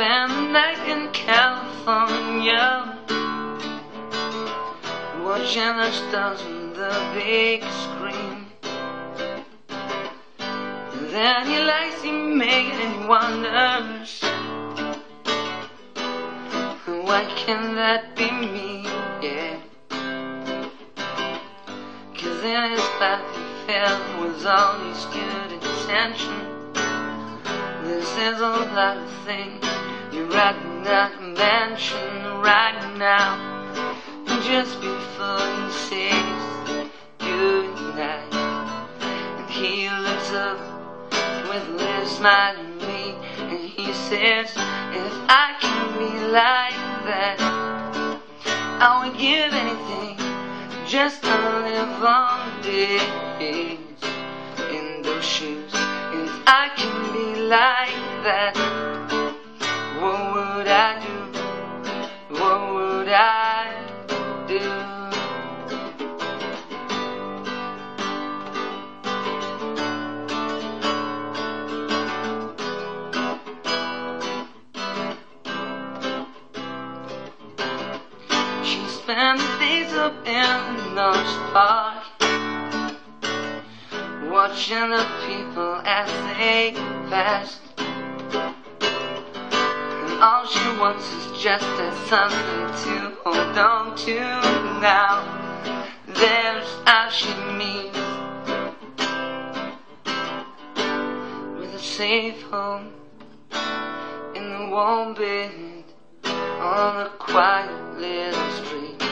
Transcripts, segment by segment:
spend the night in California, watching the stars on the big screen. And then he lies, he makes and he wonders, why can that be me? Yeah. 'Cause in his life he failed with all his good intentions. This is a lot of things you cannot mention right now. Just before he says goodnight, and he looks up with a little smile at me, and he says, if I can be like that, I would give anything just to live on days in those shoes. If I can be like that, what would I do? What would I do? She spent the days up in North Park, watching the people as they passed. And all she wants is just something to hold on to now. There's how she meets, with a safe home in the warm bed on a quiet little street.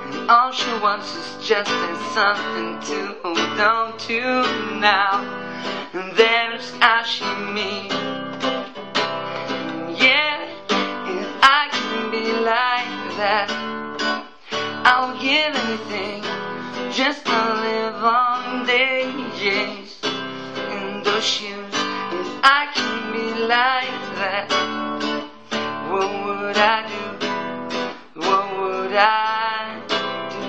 And all she wants is just something to hold on to now. And there's how she meets. Yeah, if I can be like that, I'll give anything just to live on days in those shoes. If I can be like that, what would I do? What would I do?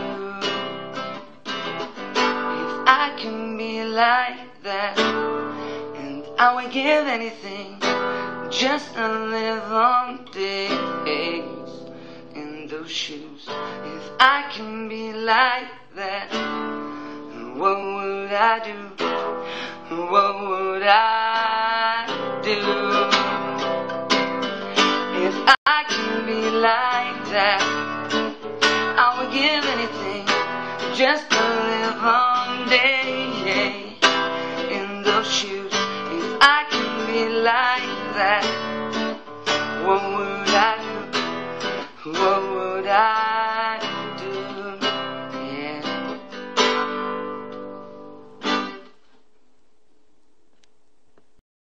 If I can be like that, and I would give anything just to live on days in those shoes. If I can be like that, what would I do? What would I do? If I can be like that, I would give anything just to live on days in those shoes. If I can be like that, what would I do? What